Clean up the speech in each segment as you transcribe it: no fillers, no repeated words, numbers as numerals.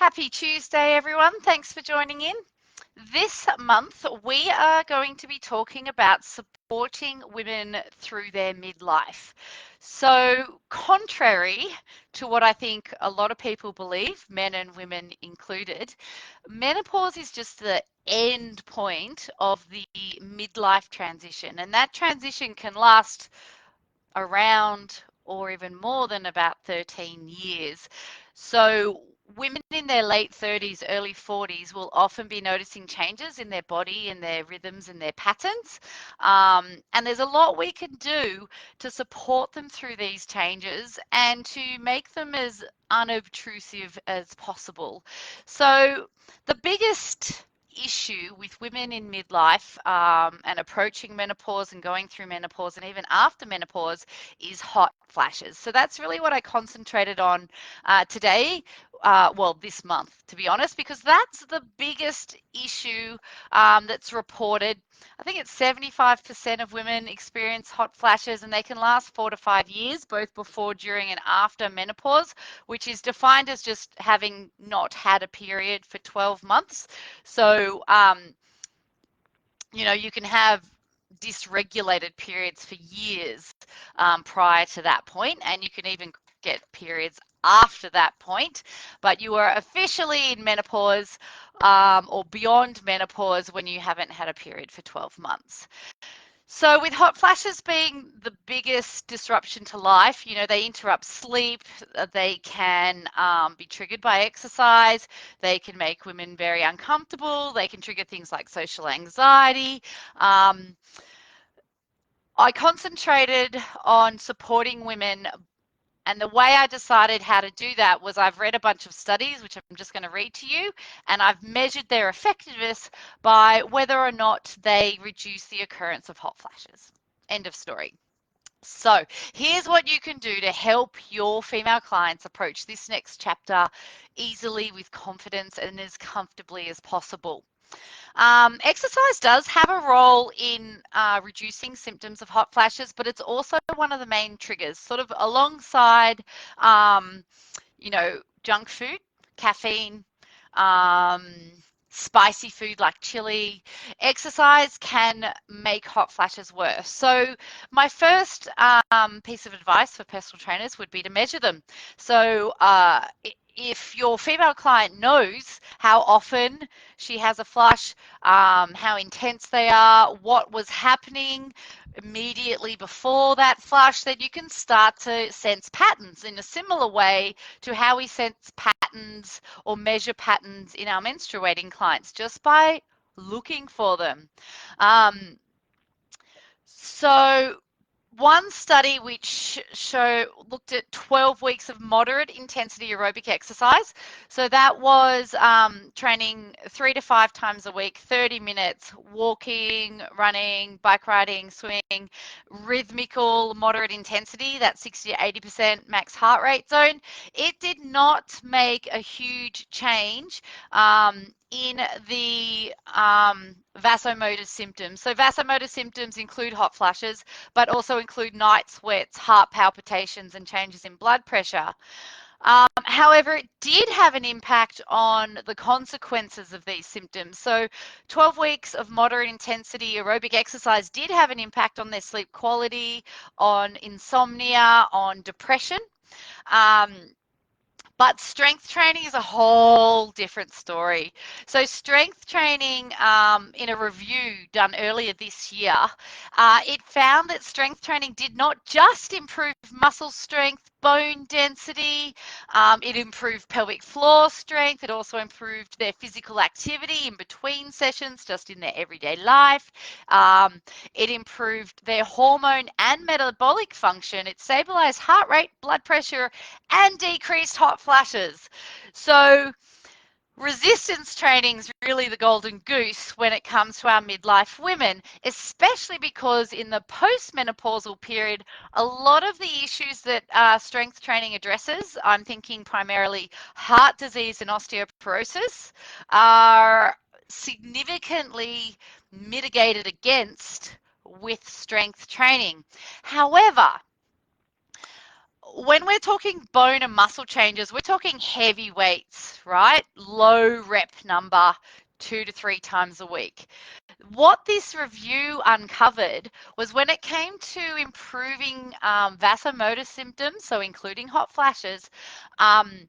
Happy Tuesday, everyone. Thanks for joining in. This month, we are going to be talking about supporting women through their midlife. So, contrary to what I think a lot of people believe, men and women included, menopause is just the end point of the midlife transition, and that transition can last around or even more than about 13 years. So women in their late 30s, early 40s will often be noticing changes in their body, in their rhythms, and their patterns. And there's a lot we can do to support them through these changes and to make them as unobtrusive as possible. So the biggest issue with women in midlife and approaching menopause and going through menopause and even after menopause is hot flashes. So that's really what I concentrated on today. Well, this month, to be honest, because that's the biggest issue that's reported. I think it's 75% of women experience hot flashes, and they can last 4 to 5 years, both before, during, and after menopause, which is defined as just having not had a period for 12 months. So, you can have dysregulated periods for years prior to that point, and you can even get periods after that point, but you are officially in menopause or beyond menopause when you haven't had a period for 12 months. So with hot flashes being the biggest disruption to life, they interrupt sleep, they can be triggered by exercise, they can make women very uncomfortable, they can trigger things like social anxiety. I concentrated on supporting women, and the way I decided how to do that was I've read a bunch of studies, which I'm just going to read to you, and I've measured their effectiveness by whether or not they reduce the occurrence of hot flashes. End of story. So here's what you can do to help your female clients approach this next chapter easily, with confidence, and as comfortably as possible. Exercise does have a role in reducing symptoms of hot flashes, but it's also one of the main triggers, sort of alongside, junk food, caffeine, um, spicy food like chili. Exercise can make hot flashes worse. So my first piece of advice for personal trainers would be to measure them. So if your female client knows how often she has a flush, how intense they are, what was happening immediately before that flush, then you can start to sense patterns in a similar way to how we sense patterns or measure patterns in our menstruating clients, just by looking for them. So one study which looked at 12 weeks of moderate intensity aerobic exercise. So that was training 3 to 5 times a week, 30 minutes, walking, running, bike riding, swimming, rhythmical moderate intensity, that 60 to 80% max heart rate zone. It did not make a huge change in the vasomotor symptoms. So vasomotor symptoms include hot flashes, but also include night sweats, heart palpitations, and changes in blood pressure. However, it did have an impact on the consequences of these symptoms. So 12 weeks of moderate intensity aerobic exercise did have an impact on their sleep quality, on insomnia, on depression. But strength training is a whole different story. So strength training, in a review done earlier this year, it found that strength training did not just improve muscle strength, bone density, it improved pelvic floor strength, it also improved their physical activity in between sessions, just in their everyday life. It improved their hormone and metabolic function, it stabilized heart rate, blood pressure, and decreased hot flashes. So resistance training is really the golden goose when it comes to our midlife women, especially because in the postmenopausal period, a lot of the issues that strength training addresses, I'm thinking primarily heart disease and osteoporosis, are significantly mitigated against with strength training. However, when we're talking bone and muscle changes, we're talking heavy weights, right? Low rep number, 2 to 3 times a week. What this review uncovered was when it came to improving vasomotor symptoms, so including hot flashes, um,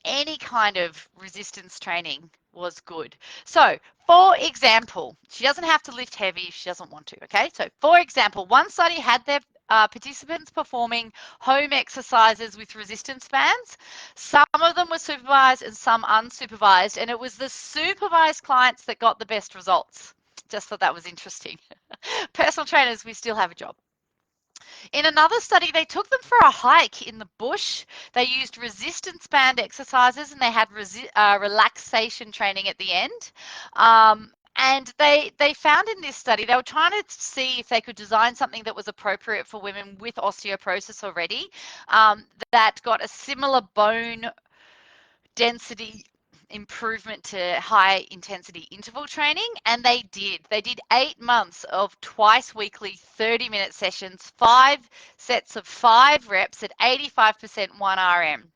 any kind of resistance training was good. So, for example, she doesn't have to lift heavy if she doesn't want to, okay? So, for example, one study had their participants performing home exercises with resistance bands. Some of them were supervised and some unsupervised, and it was the supervised clients that got the best results. Just thought that was interesting. Personal trainers, we still have a job. In another study, they took them for a hike in the bush. They used resistance band exercises and they had relaxation training at the end. And they found in this study, they were trying to see if they could design something that was appropriate for women with osteoporosis already, that got a similar bone density improvement to high intensity interval training, and they did 8 months of twice weekly 30-minute sessions, 5 sets of 5 reps at 85% 1 rm.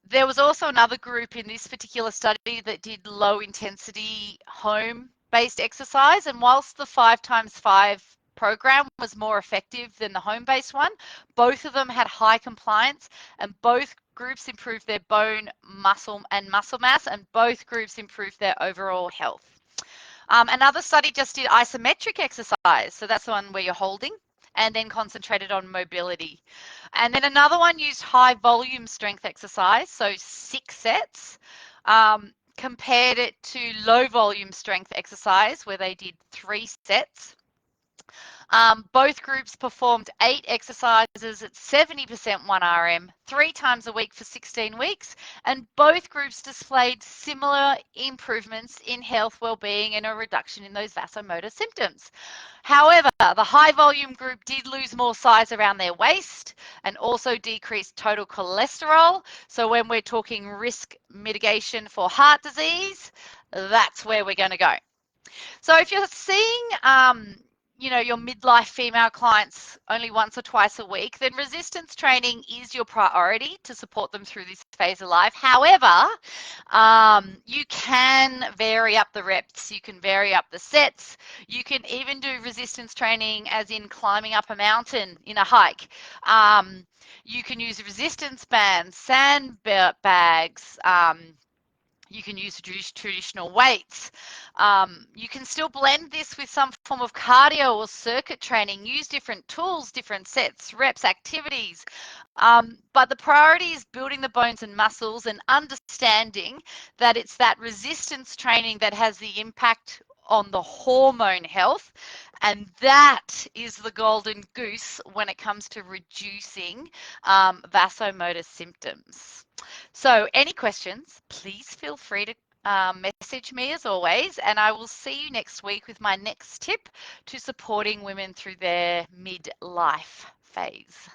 There was also another group in this particular study that did low intensity home based exercise, and whilst the 5x5 program was more effective than the home based one, both of them had high compliance, and both groups improved their bone, muscle mass, and both groups improved their overall health. Another study just did isometric exercise, so that's the one where you're holding, and then concentrated on mobility. And then another one used high volume strength exercise, so 6 sets, compared it to low volume strength exercise where they did 3 sets. Both groups performed 8 exercises at 70% 1 rm, 3 times a week for 16 weeks, and both groups displayed similar improvements in health, well-being, and a reduction in those vasomotor symptoms. However, the high volume group did lose more size around their waist and also decreased total cholesterol. So when we're talking risk mitigation for heart disease, that's where we're going to go. So if you're seeing your midlife female clients only once or twice a week, then resistance training is your priority to support them through this phase of life. However, you can vary up the reps, you can vary up the sets, you can even do resistance training as in climbing up a mountain in a hike. You can use resistance bands, sandbags, you can use traditional weights. You can still blend this with some form of cardio or circuit training, use different tools, different sets, reps, activities. But the priority is building the bones and muscles and understanding that it's that resistance training that has the impact on the hormone health. And that is the golden goose when it comes to reducing vasomotor symptoms. So any questions, please feel free to message me as always, and I will see you next week with my next tip to supporting women through their midlife phase.